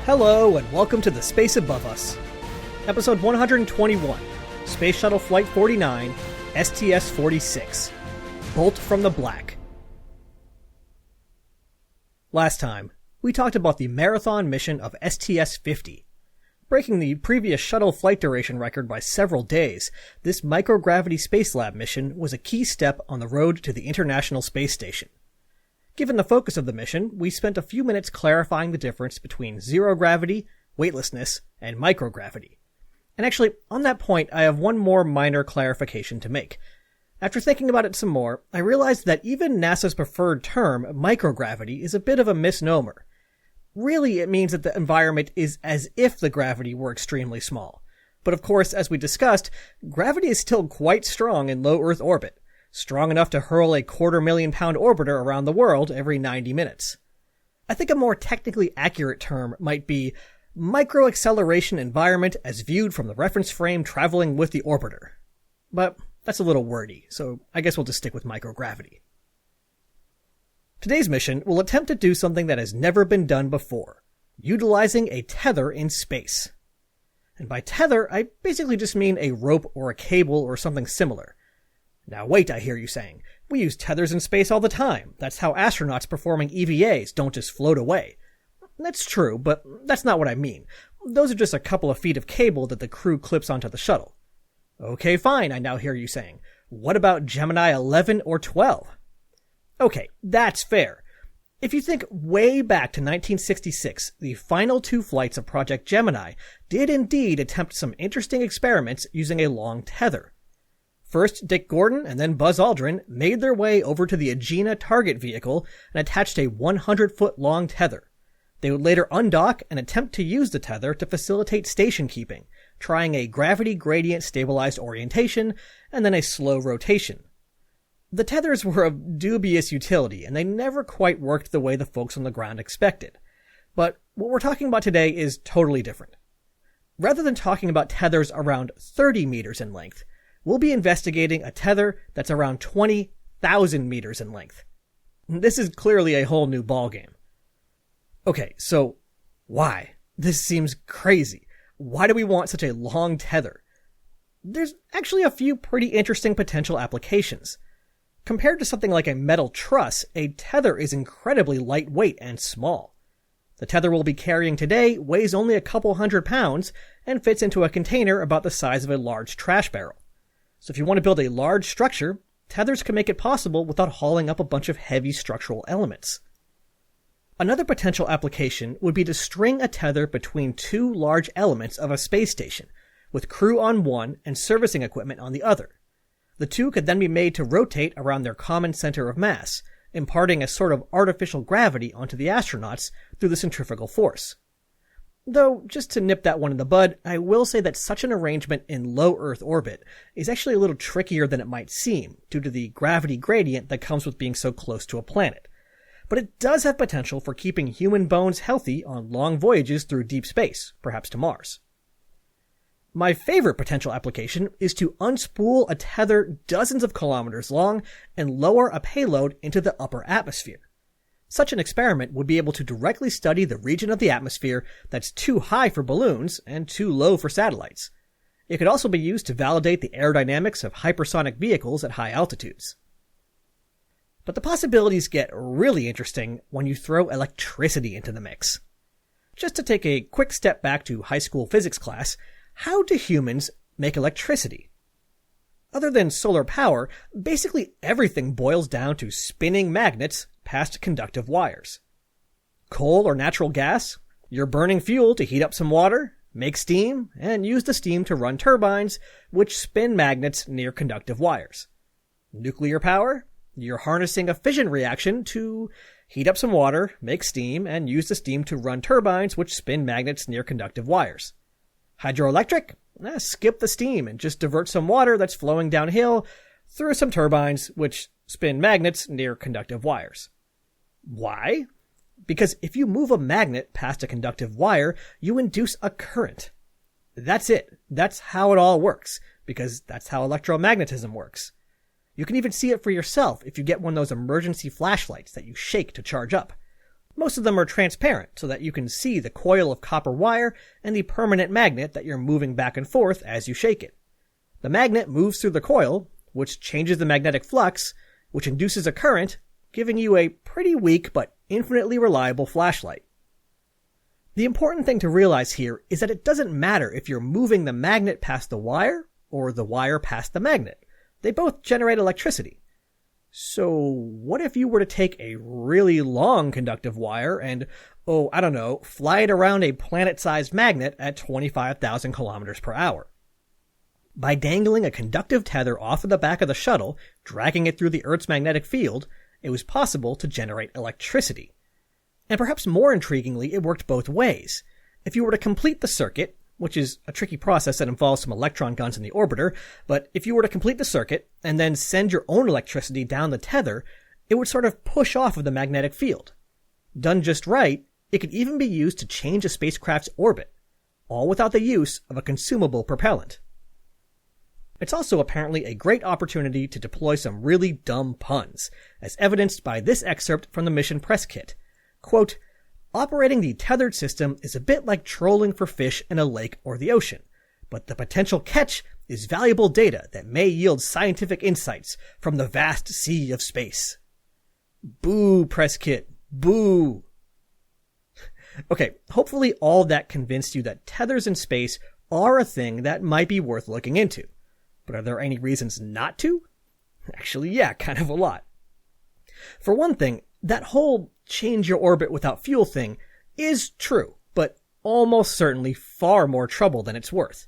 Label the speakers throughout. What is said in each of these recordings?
Speaker 1: Hello, and welcome to The Space Above Us. Episode 121, Space Shuttle Flight 49, STS-46. Bolt from the Black. Last time, we talked about the marathon mission of STS-50. Breaking the previous shuttle flight duration record by several days, this Microgravity Space Lab mission was a key step on the road to the International Space Station. Given the focus of the mission, we spent a few minutes clarifying the difference between zero gravity, weightlessness, and microgravity. And actually, on that point, I have one more minor clarification to make. After thinking about it some more, I realized that even NASA's preferred term, microgravity, is a bit of a misnomer. Really, it means that the environment is as if the gravity were extremely small. But of course, as we discussed, gravity is still quite strong in low Earth orbit. Strong enough to hurl a 250,000-pound orbiter around the world every 90 minutes. I think a more technically accurate term might be microacceleration environment as viewed from the reference frame traveling with the orbiter. But that's a little wordy, so I guess we'll just stick with microgravity. Today's mission will attempt to do something that has never been done before, utilizing a tether in space. And by tether, I basically just mean a rope or a cable or something similar. Now wait, I hear you saying. We use tethers in space all the time. That's how astronauts performing EVAs don't just float away. That's true, but that's not what I mean. Those are just a couple of feet of cable that the crew clips onto the shuttle. Okay, fine, I now hear you saying. What about Gemini 11 or 12? Okay, that's fair. If you think way back to 1966, the final two flights of Project Gemini did indeed attempt some interesting experiments using a long tether. First, Dick Gordon and then Buzz Aldrin made their way over to the Agena target vehicle and attached a 100-foot-long tether. They would later undock and attempt to use the tether to facilitate station keeping, trying a gravity gradient stabilized orientation and then a slow rotation. The tethers were of dubious utility, and they never quite worked the way the folks on the ground expected. But what we're talking about today is totally different. Rather than talking about tethers around 30 meters in length, we'll be investigating a tether that's around 20,000 meters in length. This is clearly a whole new ballgame. Okay, so why? This seems crazy. Why do we want such a long tether? There's actually a few pretty interesting potential applications. Compared to something like a metal truss, a tether is incredibly lightweight and small. The tether we'll be carrying today weighs only a couple 100 pounds and fits into a container about the size of a large trash barrel. So if you want to build a large structure, tethers can make it possible without hauling up a bunch of heavy structural elements. Another potential application would be to string a tether between two large elements of a space station, with crew on one and servicing equipment on the other. The two could then be made to rotate around their common center of mass, imparting a sort of artificial gravity onto the astronauts through the centrifugal force. Though, just to nip that one in the bud, I will say that such an arrangement in low Earth orbit is actually a little trickier than it might seem, due to the gravity gradient that comes with being so close to a planet. But it does have potential for keeping human bones healthy on long voyages through deep space, perhaps to Mars. My favorite potential application is to unspool a tether dozens of kilometers long and lower a payload into the upper atmosphere. Such an experiment would be able to directly study the region of the atmosphere that's too high for balloons and too low for satellites. It could also be used to validate the aerodynamics of hypersonic vehicles at high altitudes. But the possibilities get really interesting when you throw electricity into the mix. Just to take a quick step back to high school physics class, how do humans make electricity? Other than solar power, basically everything boils down to spinning magnets past conductive wires. Coal or natural gas? You're burning fuel to heat up some water, make steam, and use the steam to run turbines, which spin magnets near conductive wires. Nuclear power? You're harnessing a fission reaction to heat up some water, make steam, and use the steam to run turbines, which spin magnets near conductive wires. Hydroelectric? Skip the steam and just divert some water that's flowing downhill through some turbines, which spin magnets near conductive wires. Why? Because if you move a magnet past a conductive wire, you induce a current. That's it. That's how it all works, because that's how electromagnetism works. You can even see it for yourself if you get one of those emergency flashlights that you shake to charge up. Most of them are transparent so that you can see the coil of copper wire and the permanent magnet that you're moving back and forth as you shake it. The magnet moves through the coil, which changes the magnetic flux, which induces a current, giving you a pretty weak but infinitely reliable flashlight. The important thing to realize here is that it doesn't matter if you're moving the magnet past the wire or the wire past the magnet. They both generate electricity. So what if you were to take a really long conductive wire and, fly it around a planet-sized magnet at 25,000 kilometers per hour? By dangling a conductive tether off of the back of the shuttle, dragging it through the Earth's magnetic field, it was possible to generate electricity. And perhaps more intriguingly, it worked both ways. If you were to complete the circuit, which is a tricky process that involves some electron guns in the orbiter, but if you were to complete the circuit and then send your own electricity down the tether, it would sort of push off of the magnetic field. Done just right, it could even be used to change a spacecraft's orbit, all without the use of a consumable propellant. It's also apparently a great opportunity to deploy some really dumb puns, as evidenced by this excerpt from the mission press kit. Quote, "Operating the tethered system is a bit like trolling for fish in a lake or the ocean, but the potential catch is valuable data that may yield scientific insights from the vast sea of space." Boo, press kit. Boo. Okay, hopefully all that convinced you that tethers in space are a thing that might be worth looking into. But are there any reasons not to? Actually, yeah, kind of a lot. For one thing, that whole change your orbit without fuel thing is true, but almost certainly far more trouble than it's worth.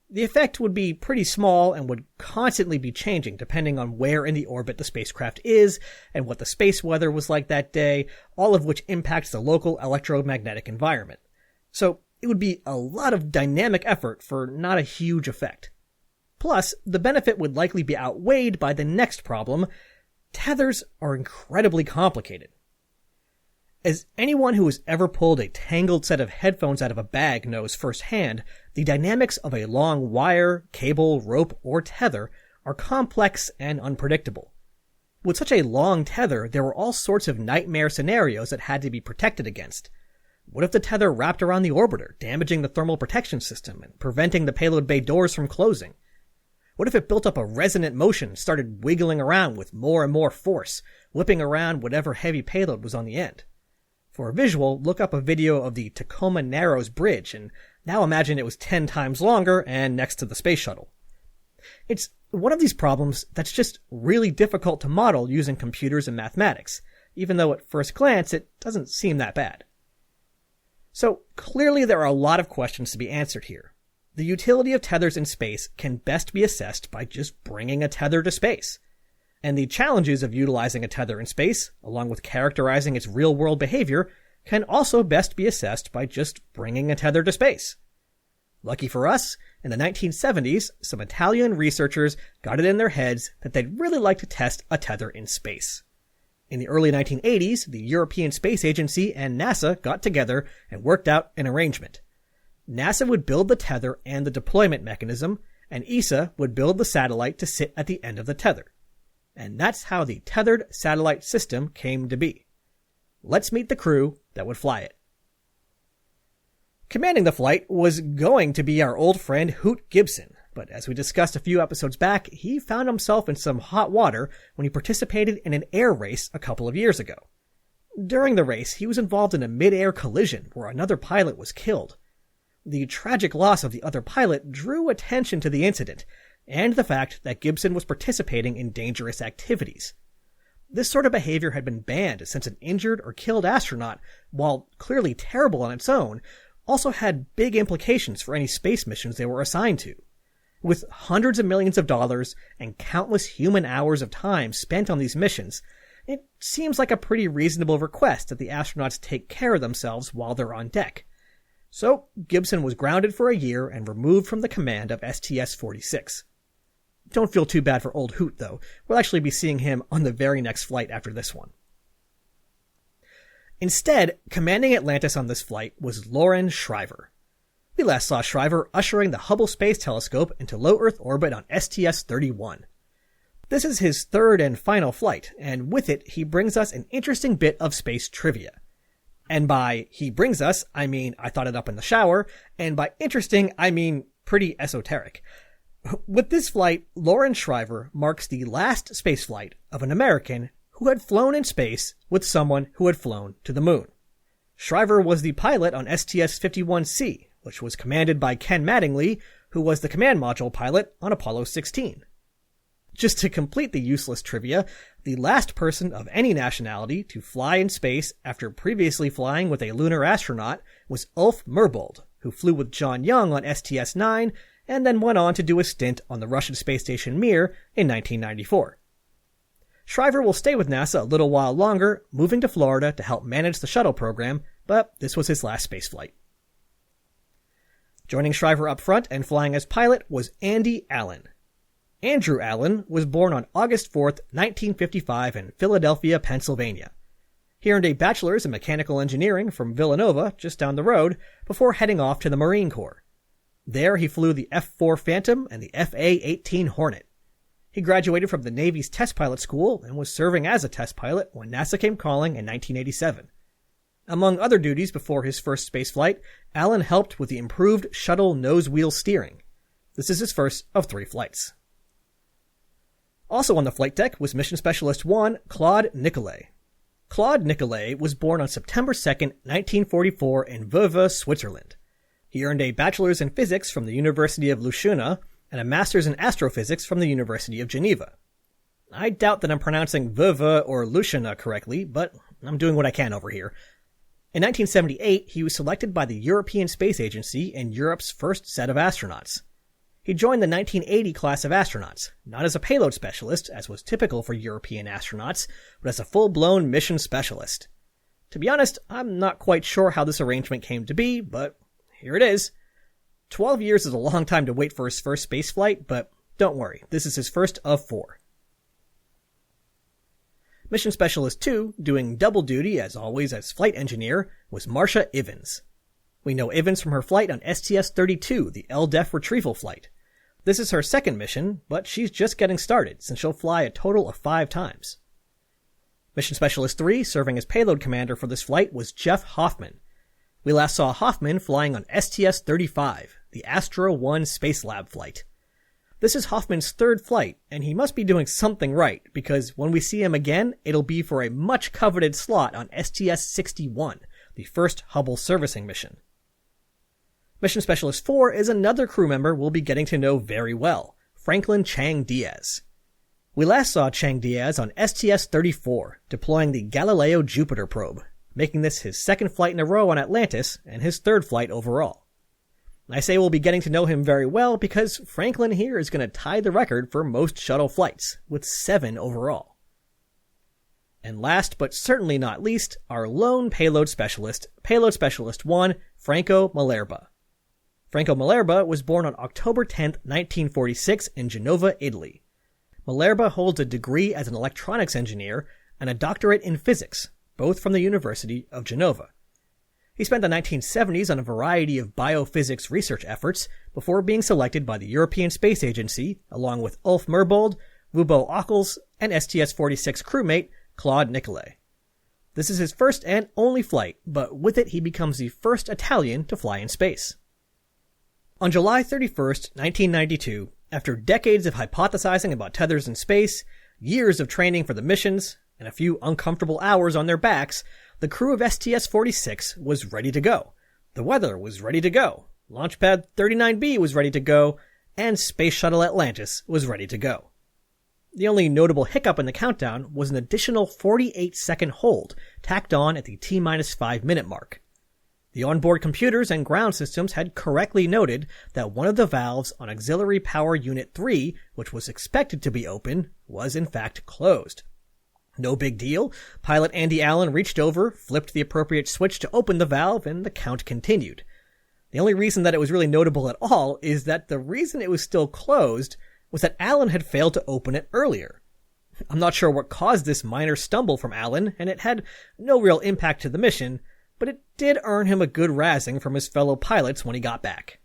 Speaker 1: The effect would be pretty small and would constantly be changing depending on where in the orbit the spacecraft is and what the space weather was like that day, all of which impacts the local electromagnetic environment. So it would be a lot of dynamic effort for not a huge effect. Plus, the benefit would likely be outweighed by the next problem. Tethers are incredibly complicated. As anyone who has ever pulled a tangled set of headphones out of a bag knows firsthand, the dynamics of a long wire, cable, rope, or tether are complex and unpredictable. With such a long tether, there were all sorts of nightmare scenarios that had to be protected against. What if the tether wrapped around the orbiter, damaging the thermal protection system and preventing the payload bay doors from closing? What if it built up a resonant motion and started wiggling around with more and more force, whipping around whatever heavy payload was on the end? For a visual, look up a video of the Tacoma Narrows Bridge, and now imagine it was 10 times longer and next to the space shuttle. It's one of these problems that's just really difficult to model using computers and mathematics, even though at first glance it doesn't seem that bad. So clearly there are a lot of questions to be answered here. The utility of tethers in space can best be assessed by just bringing a tether to space. And the challenges of utilizing a tether in space, along with characterizing its real-world behavior, can also best be assessed by just bringing a tether to space. Lucky for us, in the 1970s, some Italian researchers got it in their heads that they'd really like to test a tether in space. In the early 1980s, the European Space Agency and NASA got together and worked out an arrangement. NASA would build the tether and the deployment mechanism, and ESA would build the satellite to sit at the end of the tether. And that's how the tethered satellite system came to be. Let's meet the crew that would fly it. Commanding the flight was going to be our old friend Hoot Gibson, but as we discussed a few episodes back, he found himself in some hot water when he participated in an air race a couple of years ago. During the race, he was involved in a mid-air collision where another pilot was killed. The tragic loss of the other pilot drew attention to the incident, and the fact that Gibson was participating in dangerous activities. This sort of behavior had been banned since an injured or killed astronaut, while clearly terrible on its own, also had big implications for any space missions they were assigned to. With hundreds of millions of dollars and countless human hours of time spent on these missions, it seems like a pretty reasonable request that the astronauts take care of themselves while they're on deck. So Gibson was grounded for a year and removed from the command of STS-46. Don't feel too bad for old Hoot, though. We'll actually be seeing him on the very next flight after this one. Instead, commanding Atlantis on this flight was Loren Shriver. We last saw Shriver ushering the Hubble Space Telescope into low Earth orbit on STS-31. This is his third and final flight, and with it he brings us an interesting bit of space trivia. And by he brings us, I mean I thought it up in the shower, and by interesting, I mean pretty esoteric. With this flight, Lauren Shriver marks the last spaceflight of an American who had flown in space with someone who had flown to the moon. Shriver was the pilot on STS-51C, which was commanded by Ken Mattingly, who was the command module pilot on Apollo 16. Just to complete the useless trivia, the last person of any nationality to fly in space after previously flying with a lunar astronaut was Ulf Merbold, who flew with John Young on STS-9 and then went on to do a stint on the Russian space station Mir in 1994. Shriver will stay with NASA a little while longer, moving to Florida to help manage the shuttle program, but this was his last spaceflight. Joining Shriver up front and flying as pilot was Andy Allen. Andrew Allen was born on August 4, 1955 in Philadelphia, Pennsylvania. He earned a bachelor's in mechanical engineering from Villanova, just down the road, before heading off to the Marine Corps. There he flew the F-4 Phantom and the FA-18 Hornet. He graduated from the Navy's test pilot school and was serving as a test pilot when NASA came calling in 1987. Among other duties before his first spaceflight, Allen helped with the improved shuttle nose-wheel steering. This is his first of 3 flights. Also on the flight deck was Mission Specialist 1, Claude Nicolet. Claude Nicolet was born on September 2, 1944 in Vevey, Switzerland. He earned a bachelor's in physics from the University of Lucena and a master's in astrophysics from the University of Geneva. I doubt that I'm pronouncing Vevey or Lucena correctly, but I'm doing what I can over here. In 1978, he was selected by the European Space Agency in Europe's first set of astronauts. He joined the 1980 class of astronauts, not as a payload specialist, as was typical for European astronauts, but as a full-blown mission specialist. To be honest, I'm not quite sure how this arrangement came to be, but here it is. 12 years is a long time to wait for his first spaceflight, but don't worry, this is his first of 4. Mission Specialist 2, doing double duty as always as flight engineer, was Marcia Ivins. We know Ivins from her flight on STS-32, the LDEF retrieval flight. This is her second mission, but she's just getting started, since she'll fly a total of 5 times. Mission Specialist 3, serving as payload commander for this flight, was Jeff Hoffman. We last saw Hoffman flying on STS-35, the Astro 1 Space Lab flight. This is Hoffman's 3rd flight, and he must be doing something right, because when we see him again, it'll be for a much-coveted slot on STS-61, the first Hubble servicing mission. Mission Specialist 4 is another crew member we'll be getting to know very well, Franklin Chang Diaz. We last saw Chang Diaz on STS-34, deploying the Galileo Jupiter probe, making this his 2nd flight in a row on Atlantis and his 3rd flight overall. I say we'll be getting to know him very well because Franklin here is going to tie the record for most shuttle flights, with 7 overall. And last but certainly not least, our lone Payload Specialist 1, Franco Malerba. Franco Malerba was born on October 10, 1946 in Genova, Italy. Malerba holds a degree as an electronics engineer and a doctorate in physics, both from the University of Genova. He spent the 1970s on a variety of biophysics research efforts before being selected by the European Space Agency, along with Ulf Merbold, Wubo Ockels, and STS-46 crewmate Claude Nicolet. This is his first and only flight, but with it he becomes the first Italian to fly in space. On July 31st, 1992, after decades of hypothesizing about tethers in space, years of training for the missions, and a few uncomfortable hours on their backs, the crew of STS-46 was ready to go. The weather was ready to go. Launchpad 39B was ready to go, and Space Shuttle Atlantis was ready to go. The only notable hiccup in the countdown was an additional 48-second hold tacked on at the T-5 minute mark. The onboard computers and ground systems had correctly noted that one of the valves on Auxiliary Power Unit 3, which was expected to be open, was in fact closed. No big deal. Pilot Andy Allen reached over, flipped the appropriate switch to open the valve, and the count continued. The only reason that it was really notable at all is that the reason it was still closed was that Allen had failed to open it earlier. I'm not sure what caused this minor stumble from Allen, and it had no real impact to the mission, but it did earn him a good razzing from his fellow pilots when he got back.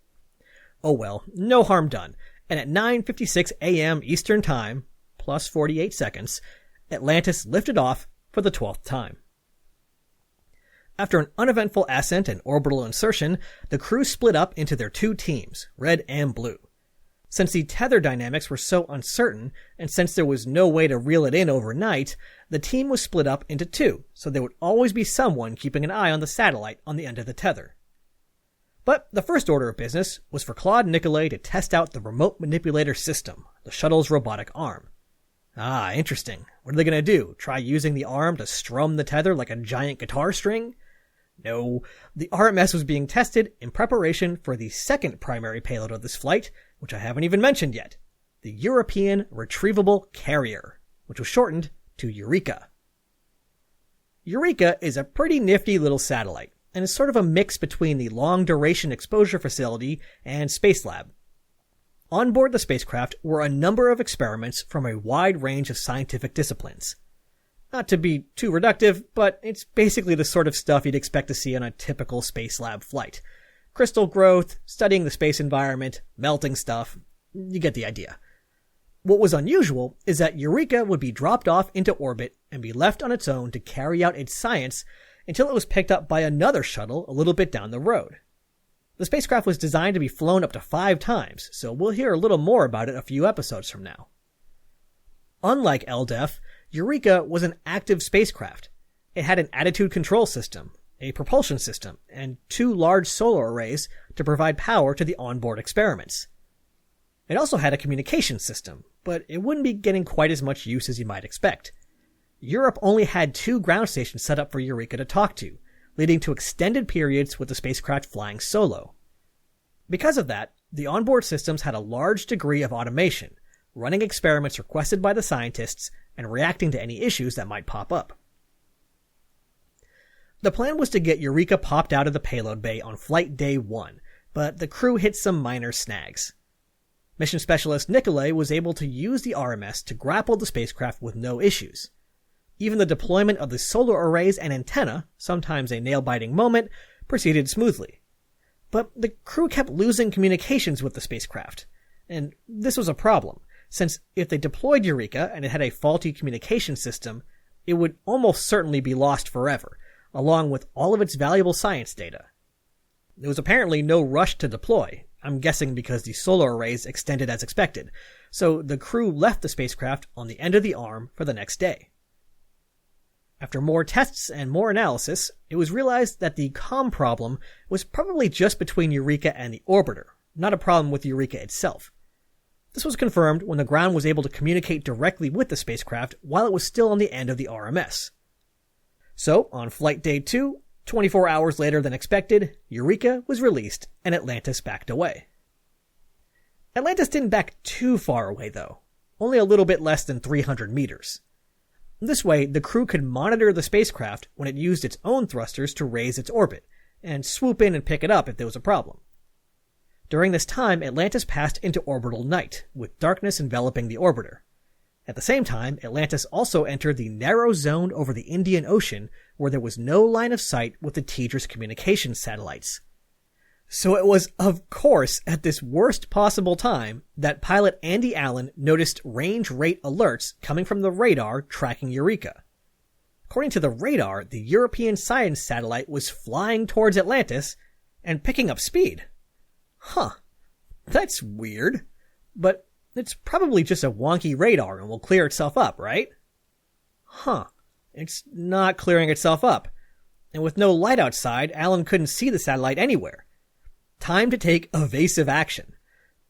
Speaker 1: Oh well, no harm done, and at 9:56 a.m. Eastern Time, plus 48 seconds, Atlantis lifted off for the 12th time. After an uneventful ascent and orbital insertion, the crew split up into their two teams, red and blue. Since the tether dynamics were so uncertain, and since there was no way to reel it in overnight, the team was split up into two, so there would always be someone keeping an eye on the satellite on the end of the tether. But the first order of business was for Claude and Nicolet to test out the remote manipulator system, the shuttle's robotic arm. Ah, interesting. What are they going to do? Try using the arm to strum the tether like a giant guitar string? No, the RMS was being tested in preparation for the second primary payload of this flight, which I haven't even mentioned yet, the European Retrievable Carrier, which was shortened to Eureka. Eureka is a pretty nifty little satellite, and is sort of a mix between the Long-Duration Exposure Facility and Space Lab. On board the spacecraft were a number of experiments from a wide range of scientific disciplines. Not to be too reductive, but it's basically the sort of stuff you'd expect to see on a typical Space Lab flight. Crystal growth, studying the space environment, melting stuff. You get the idea. What was unusual is that Eureka would be dropped off into orbit and be left on its own to carry out its science until it was picked up by another shuttle a little bit down the road. The spacecraft was designed to be flown up to 5 times, so we'll hear a little more about it a few episodes from now. Unlike LDEF, Eureka was an active spacecraft. It had an attitude control system, a propulsion system, and 2 large solar arrays to provide power to the onboard experiments. It also had a communication system, but it wouldn't be getting quite as much use as you might expect. Europe only had 2 ground stations set up for Eureka to talk to, leading to extended periods with the spacecraft flying solo. Because of that, the onboard systems had a large degree of automation, running experiments requested by the scientists and reacting to any issues that might pop up. The plan was to get Eureka popped out of the payload bay on flight day 1, but the crew hit some minor snags. Mission specialist Nicolet was able to use the RMS to grapple the spacecraft with no issues. Even the deployment of the solar arrays and antenna, sometimes a nail-biting moment, proceeded smoothly. But the crew kept losing communications with the spacecraft, and this was a problem, since if they deployed Eureka and it had a faulty communication system, it would almost certainly be lost forever, along with all of its valuable science data. There was apparently no rush to deploy, I'm guessing because the solar arrays extended as expected, so the crew left the spacecraft on the end of the arm for the next day. After more tests and more analysis, it was realized that the comm problem was probably just between Eureka and the orbiter, not a problem with Eureka itself. This was confirmed when the ground was able to communicate directly with the spacecraft while it was still on the end of the RMS. So, on flight day 2, 24 hours later than expected, Eureka was released and Atlantis backed away. Atlantis didn't back too far away though, only a little bit less than 300 meters. This way, the crew could monitor the spacecraft when it used its own thrusters to raise its orbit, and swoop in and pick it up if there was a problem. During this time, Atlantis passed into orbital night, with darkness enveloping the orbiter. At the same time, Atlantis also entered the narrow zone over the Indian Ocean where there was no line of sight with the Tethered communications satellites. So it was, of course, at this worst possible time that pilot Andy Allen noticed range rate alerts coming from the radar tracking Eureka. According to the radar, the European science satellite was flying towards Atlantis and picking up speed. Huh. That's weird. But it's probably just a wonky radar and will clear itself up, right? Huh. It's not clearing itself up. And with no light outside, Allen couldn't see the satellite anywhere. Time to take evasive action.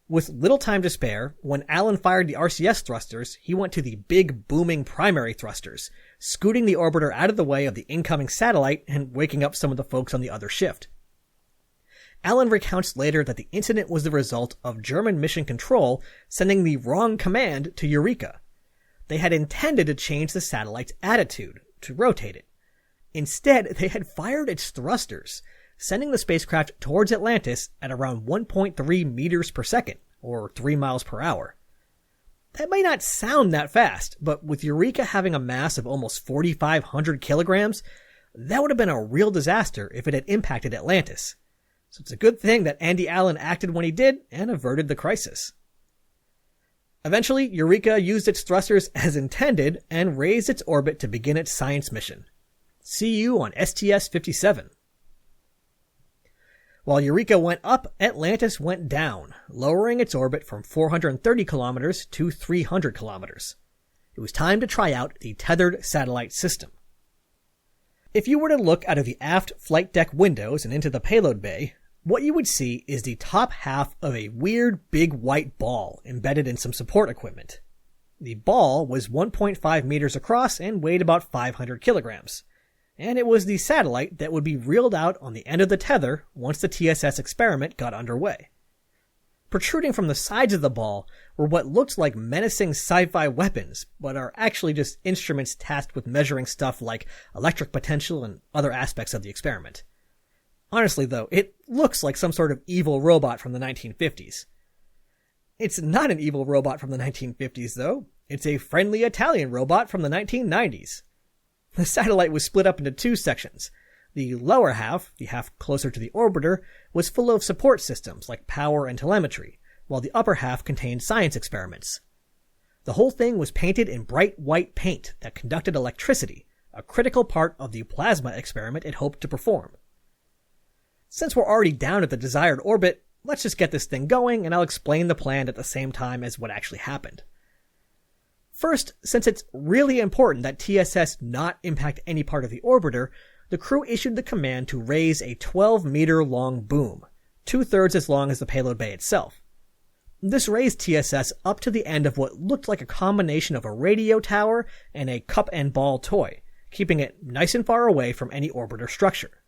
Speaker 1: With little time to spare, when Allen fired the RCS thrusters, he went to the big booming primary thrusters, scooting the orbiter out of the way of the incoming satellite and waking up some of the folks on the other shift. Allen recounts later that the incident was the result of German mission control sending the wrong command to Eureka. They had intended to change the satellite's attitude, to rotate it. Instead, they had fired its thrusters, sending the spacecraft towards Atlantis at around 1.3 meters per second, or 3 miles per hour. That may not sound that fast, but with Eureka having a mass of almost 4,500 kilograms, that would have been a real disaster if it had impacted Atlantis. So it's a good thing that Andy Allen acted when he did and averted the crisis. Eventually, Eureka used its thrusters as intended and raised its orbit to begin its science mission. See you on STS-57. While Eureka went up, Atlantis went down, lowering its orbit from 430 kilometers to 300 kilometers. It was time to try out the Tethered satellite system. If you were to look out of the aft flight deck windows and into the payload bay, what you would see is the top half of a weird big white ball embedded in some support equipment. The ball was 1.5 meters across and weighed about 500 kilograms. And it was the satellite that would be reeled out on the end of the tether once the TSS experiment got underway. Protruding from the sides of the ball were what looked like menacing sci-fi weapons, but are actually just instruments tasked with measuring stuff like electric potential and other aspects of the experiment. Honestly, though, it looks like some sort of evil robot from the 1950s. It's not an evil robot from the 1950s, though. It's a friendly Italian robot from the 1990s. The satellite was split up into two sections. The lower half, the half closer to the orbiter, was full of support systems like power and telemetry, while the upper half contained science experiments. The whole thing was painted in bright white paint that conducted electricity, a critical part of the plasma experiment it hoped to perform. Since we're already down at the desired orbit, let's just get this thing going and I'll explain the plan at the same time as what actually happened. First, since it's really important that TSS not impact any part of the orbiter, the crew issued the command to raise a 12-meter-long boom, 2/3 as long as the payload bay itself. This raised TSS up to the end of what looked like a combination of a radio tower and a cup and ball toy, keeping it nice and far away from any orbiter structure.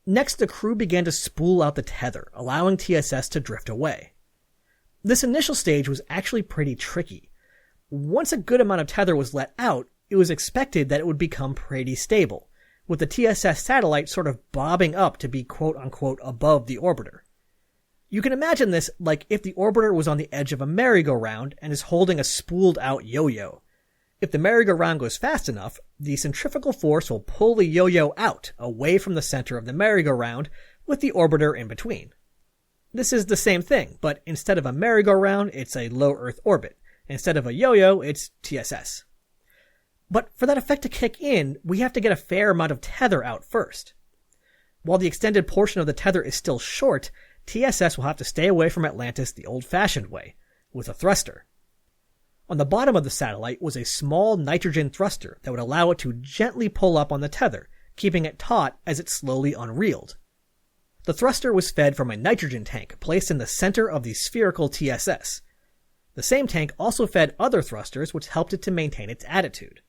Speaker 1: Next, the crew began to spool out the tether, allowing TSS to drift away. This initial stage was actually pretty tricky. Once a good amount of tether was let out, it was expected that it would become pretty stable, with the TSS satellite sort of bobbing up to be quote-unquote above the orbiter. You can imagine this like if the orbiter was on the edge of a merry-go-round and is holding a spooled-out yo-yo. If the merry-go-round goes fast enough, the centrifugal force will pull the yo-yo out, away from the center of the merry-go-round, with the orbiter in between. This is the same thing, but instead of a merry-go-round, it's a low Earth orbit. Instead of a yo-yo, it's TSS. But for that effect to kick in, we have to get a fair amount of tether out first. While the extended portion of the tether is still short, TSS will have to stay away from Atlantis the old-fashioned way, with a thruster. On the bottom of the satellite was a small nitrogen thruster that would allow it to gently pull up on the tether, keeping it taut as it slowly unreeled. The thruster was fed from a nitrogen tank placed in the center of the spherical TSS. The same tank also fed other thrusters which helped it to maintain its attitude.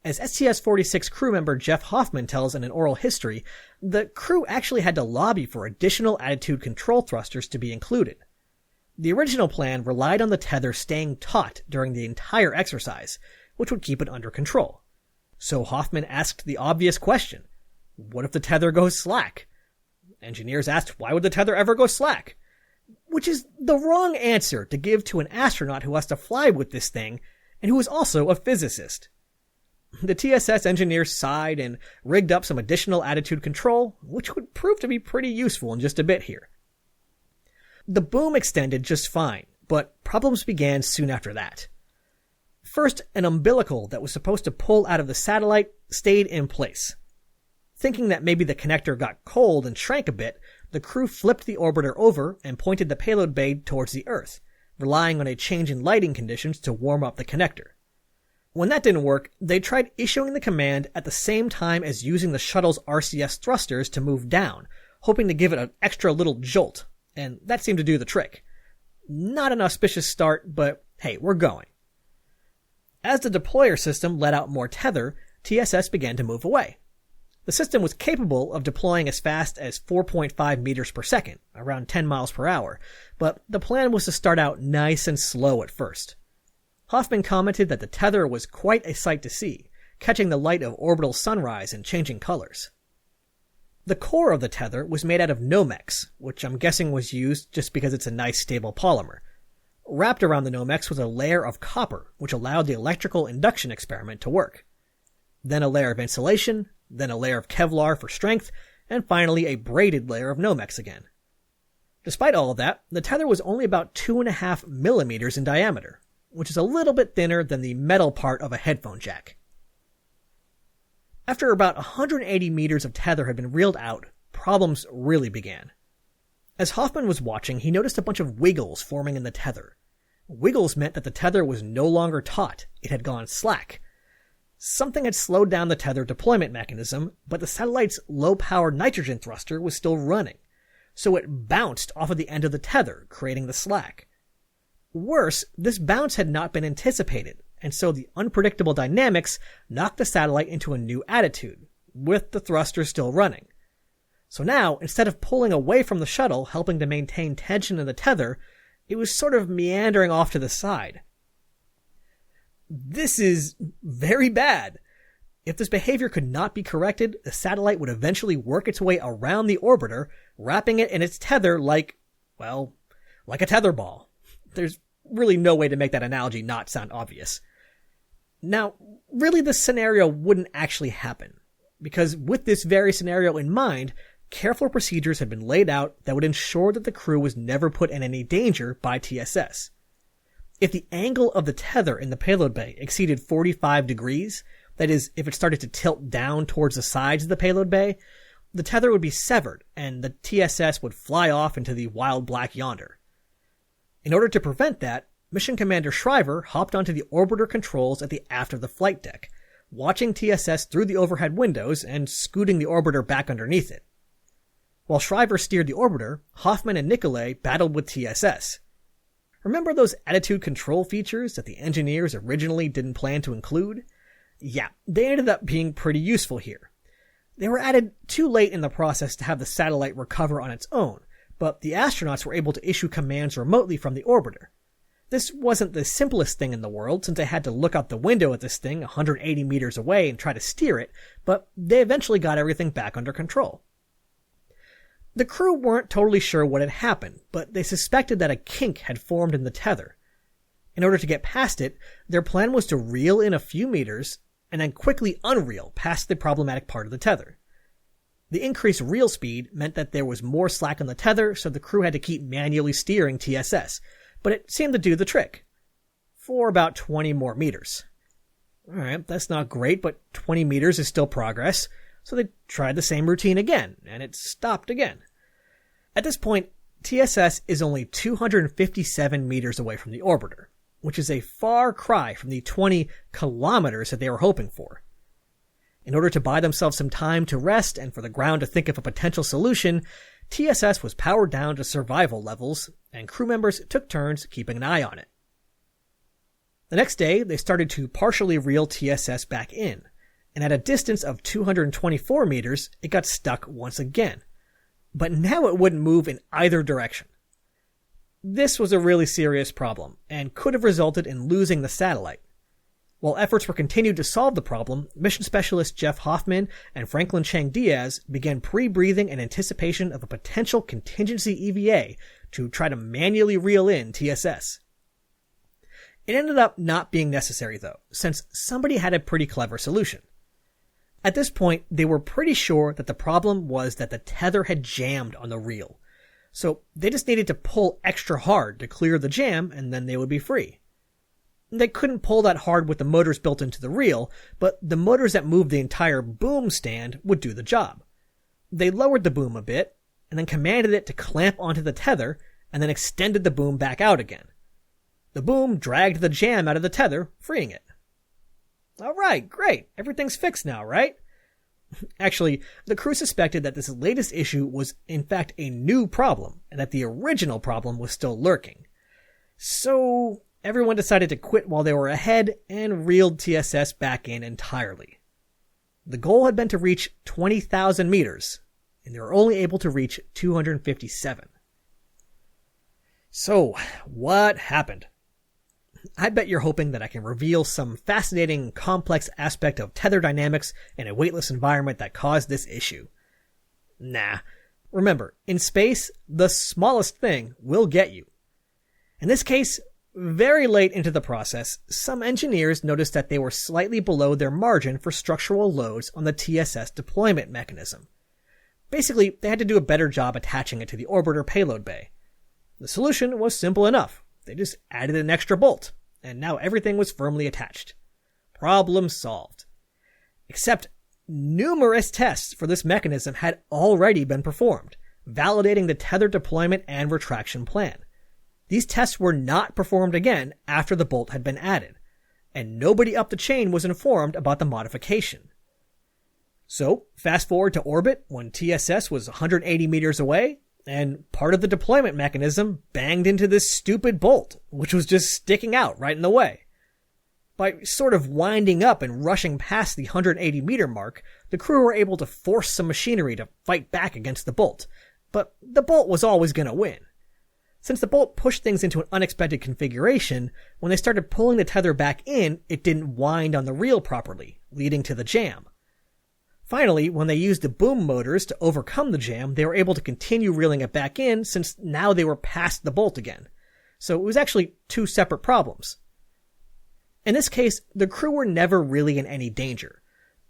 Speaker 1: As STS-46 crew member Jeff Hoffman tells in an oral history, the crew actually had to lobby for additional attitude control thrusters to be included. The original plan relied on the tether staying taut during the entire exercise, which would keep it under control. So Hoffman asked the obvious question, what if the tether goes slack? Engineers asked, why would the tether ever go slack? Which is the wrong answer to give to an astronaut who has to fly with this thing, and who is also a physicist. The TSS engineers sighed and rigged up some additional attitude control, which would prove to be pretty useful in just a bit here. The boom extended just fine, but problems began soon after that. First, an umbilical that was supposed to pull out of the satellite stayed in place. Thinking that maybe the connector got cold and shrank a bit, the crew flipped the orbiter over and pointed the payload bay towards the Earth, relying on a change in lighting conditions to warm up the connector. When that didn't work, they tried issuing the command at the same time as using the shuttle's RCS thrusters to move down, hoping to give it an extra little jolt, and that seemed to do the trick. Not an auspicious start, but hey, we're going. As the deployer system let out more tether, TSS began to move away. The system was capable of deploying as fast as 4.5 meters per second, around 10 miles per hour, but the plan was to start out nice and slow at first. Hoffman commented that the tether was quite a sight to see, catching the light of orbital sunrise and changing colors. The core of the tether was made out of Nomex, which I'm guessing was used just because it's a nice stable polymer. Wrapped around the Nomex was a layer of copper, which allowed the electrical induction experiment to work. Then a layer of insulation, then a layer of Kevlar for strength, and finally a braided layer of Nomex again. Despite all of that, the tether was only about 2.5 millimeters in diameter, which is a little bit thinner than the metal part of a headphone jack. After about 180 meters of tether had been reeled out, problems really began. As Hoffman was watching, he noticed a bunch of wiggles forming in the tether. Wiggles meant that the tether was no longer taut, it had gone slack. Something had slowed down the tether deployment mechanism, but the satellite's low-powered nitrogen thruster was still running, so it bounced off of the end of the tether, creating the slack. Worse, this bounce had not been anticipated, and so the unpredictable dynamics knocked the satellite into a new attitude, with the thruster still running. So now, instead of pulling away from the shuttle, helping to maintain tension in the tether, it was sort of meandering off to the side. This is very bad. If this behavior could not be corrected, the satellite would eventually work its way around the orbiter, wrapping it in its tether like a tether ball. There's really no way to make that analogy not sound obvious. Now, really this scenario wouldn't actually happen, because with this very scenario in mind, careful procedures had been laid out that would ensure that the crew was never put in any danger by TSS. If the angle of the tether in the payload bay exceeded 45 degrees, that is, if it started to tilt down towards the sides of the payload bay, the tether would be severed and the TSS would fly off into the wild black yonder. In order to prevent that, Mission Commander Shriver hopped onto the orbiter controls at the aft of the flight deck, watching TSS through the overhead windows and scooting the orbiter back underneath it. While Shriver steered the orbiter, Hoffman and Nicolet battled with TSS. Remember those attitude control features that the engineers originally didn't plan to include? Yeah, they ended up being pretty useful here. They were added too late in the process to have the satellite recover on its own, but the astronauts were able to issue commands remotely from the orbiter. This wasn't the simplest thing in the world, since they had to look out the window at this thing 180 meters away and try to steer it, but they eventually got everything back under control. The crew weren't totally sure what had happened, but they suspected that a kink had formed in the tether. In order to get past it, their plan was to reel in a few meters and then quickly unreel past the problematic part of the tether. The increased reel speed meant that there was more slack on the tether, so the crew had to keep manually steering TSS, but it seemed to do the trick. For about 20 more meters. Alright, that's not great, but 20 meters is still progress, so they tried the same routine again, and it stopped again. At this point, TSS is only 257 meters away from the orbiter, which is a far cry from the 20 kilometers that they were hoping for. In order to buy themselves some time to rest and for the ground to think of a potential solution, TSS was powered down to survival levels, and crew members took turns keeping an eye on it. The next day, they started to partially reel TSS back in, and at a distance of 224 meters, it got stuck once again. But now it wouldn't move in either direction. This was a really serious problem, and could have resulted in losing the satellite. While efforts were continued to solve the problem, mission specialist Jeff Hoffman and Franklin Chang Diaz began pre-breathing in anticipation of a potential contingency EVA to try to manually reel in TSS. It ended up not being necessary though, since somebody had a pretty clever solution. At this point, they were pretty sure that the problem was that the tether had jammed on the reel. So they just needed to pull extra hard to clear the jam and then they would be free. They couldn't pull that hard with the motors built into the reel, but the motors that moved the entire boom stand would do the job. They lowered the boom a bit, and then commanded it to clamp onto the tether, and then extended the boom back out again. The boom dragged the jam out of the tether, freeing it. Alright, great. Everything's fixed now, right? Actually, the crew suspected that this latest issue was in fact a new problem, and that the original problem was still lurking. So everyone decided to quit while they were ahead and reeled TSS back in entirely. The goal had been to reach 20,000 meters, and they were only able to reach 257. So, what happened? I bet you're hoping that I can reveal some fascinating, complex aspect of tether dynamics in a weightless environment that caused this issue. Nah. Remember, in space, the smallest thing will get you. In this case, very late into the process, some engineers noticed that they were slightly below their margin for structural loads on the TSS deployment mechanism. Basically, they had to do a better job attaching it to the orbiter payload bay. The solution was simple enough. They just added an extra bolt, and now everything was firmly attached. Problem solved. Except, numerous tests for this mechanism had already been performed, validating the tether deployment and retraction plan. These tests were not performed again after the bolt had been added, and nobody up the chain was informed about the modification. So, fast forward to orbit when TSS was 180 meters away, and part of the deployment mechanism banged into this stupid bolt, which was just sticking out right in the way. By sort of winding up and rushing past the 180 meter mark, the crew were able to force some machinery to fight back against the bolt, but the bolt was always going to win. Since the bolt pushed things into an unexpected configuration, when they started pulling the tether back in, it didn't wind on the reel properly, leading to the jam. Finally, when they used the boom motors to overcome the jam, they were able to continue reeling it back in since now they were past the bolt again. So it was actually two separate problems. In this case, the crew were never really in any danger,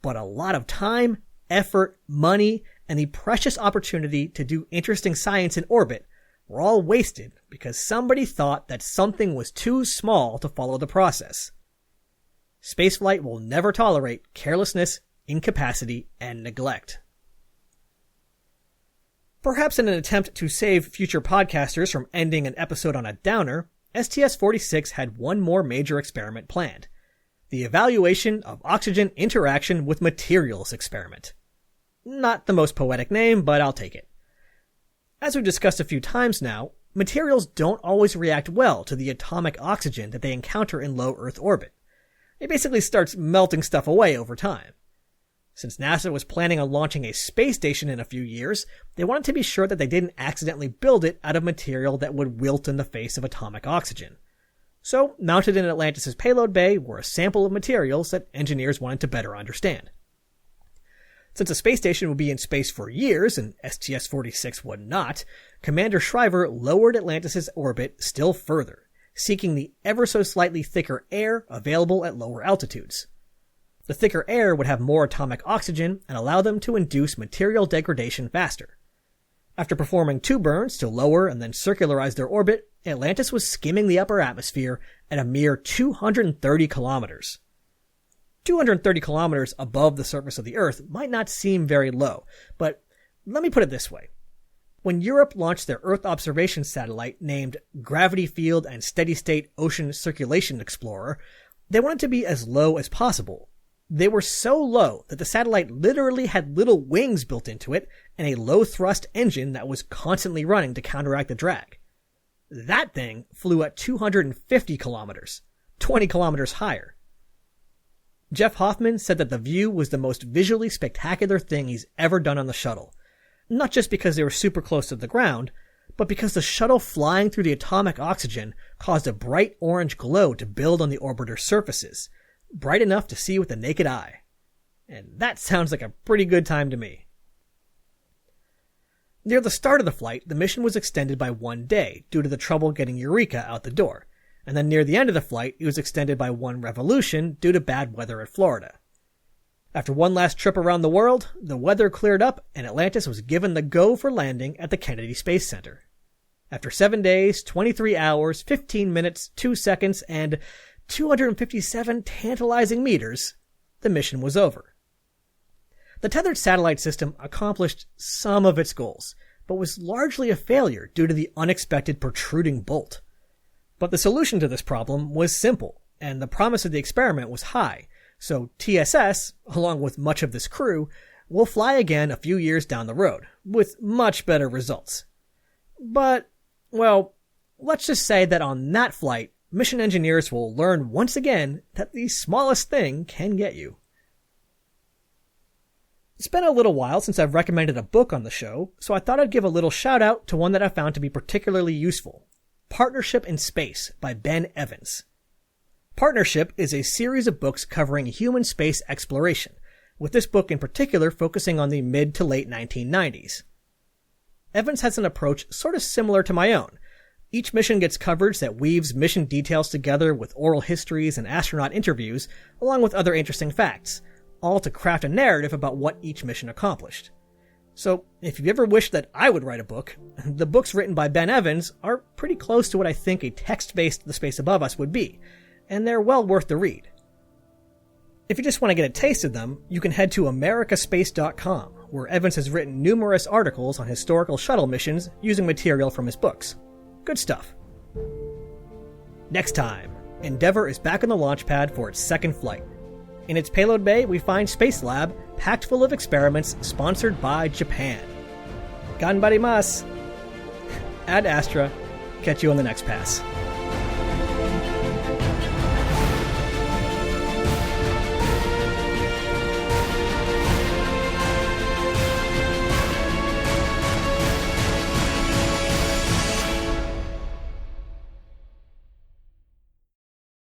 Speaker 1: but a lot of time, effort, money, and the precious opportunity to do interesting science in orbit were all wasted because somebody thought that something was too small to follow the process. Spaceflight will never tolerate carelessness, incapacity, and neglect. Perhaps in an attempt to save future podcasters from ending an episode on a downer, STS-46 had one more major experiment planned. The Evaluation of Oxygen Interaction with Materials experiment. Not the most poetic name, but I'll take it. As we've discussed a few times now, materials don't always react well to the atomic oxygen that they encounter in low Earth orbit. It basically starts melting stuff away over time. Since NASA was planning on launching a space station in a few years, they wanted to be sure that they didn't accidentally build it out of material that would wilt in the face of atomic oxygen. So, mounted in Atlantis' payload bay were a sample of materials that engineers wanted to better understand. Since the space station would be in space for years, and STS-46 would not, Commander Shriver lowered Atlantis' orbit still further, seeking the ever so slightly thicker air available at lower altitudes. The thicker air would have more atomic oxygen and allow them to induce material degradation faster. After performing two burns to lower and then circularize their orbit, Atlantis was skimming the upper atmosphere at a mere 230 kilometers. 230 kilometers above the surface of the Earth might not seem very low, but let me put it this way. When Europe launched their Earth observation satellite named Gravity Field and Steady State Ocean Circulation Explorer, they wanted to be as low as possible. They were so low that the satellite literally had little wings built into it and a low-thrust engine that was constantly running to counteract the drag. That thing flew at 250 kilometers, 20 kilometers higher. Jeff Hoffman said that the view was the most visually spectacular thing he's ever done on the shuttle, not just because they were super close to the ground, but because the shuttle flying through the atomic oxygen caused a bright orange glow to build on the orbiter's surfaces, bright enough to see with the naked eye. And that sounds like a pretty good time to me. Near the start of the flight, the mission was extended by 1 day due to the trouble getting Eureka out the door, and then near the end of the flight, it was extended by 1 revolution due to bad weather at Florida. After one last trip around the world, the weather cleared up and Atlantis was given the go for landing at the Kennedy Space Center. After 7 days, 23 hours, 15 minutes, 2 seconds, and 257 tantalizing meters, the mission was over. The tethered satellite system accomplished some of its goals, but was largely a failure due to the unexpected protruding bolt. But the solution to this problem was simple, and the promise of the experiment was high, so TSS, along with much of this crew, will fly again a few years down the road, with much better results. But, well, let's just say that on that flight, mission engineers will learn once again that the smallest thing can get you. It's been a little while since I've recommended a book on the show, so I thought I'd give a little shout out to one that I found to be particularly useful. Partnership in Space by Ben Evans. Partnership is a series of books covering human space exploration, with this book in particular focusing on the mid to late 1990s. Evans has an approach sort of similar to my own. Each mission gets coverage that weaves mission details together with oral histories and astronaut interviews, along with other interesting facts, all to craft a narrative about what each mission accomplished. So, if you ever wished that I would write a book, the books written by Ben Evans are pretty close to what I think a text-based The Space Above Us would be, and they're well worth the read. If you just want to get a taste of them, you can head to americaspace.com, where Evans has written numerous articles on historical shuttle missions using material from his books. Good stuff. Next time, Endeavour is back on the launch pad for its second flight. In its payload bay, we find Space Lab, packed full of experiments sponsored by Japan. Ganbarimasu! Ad Astra. Catch you on the next pass.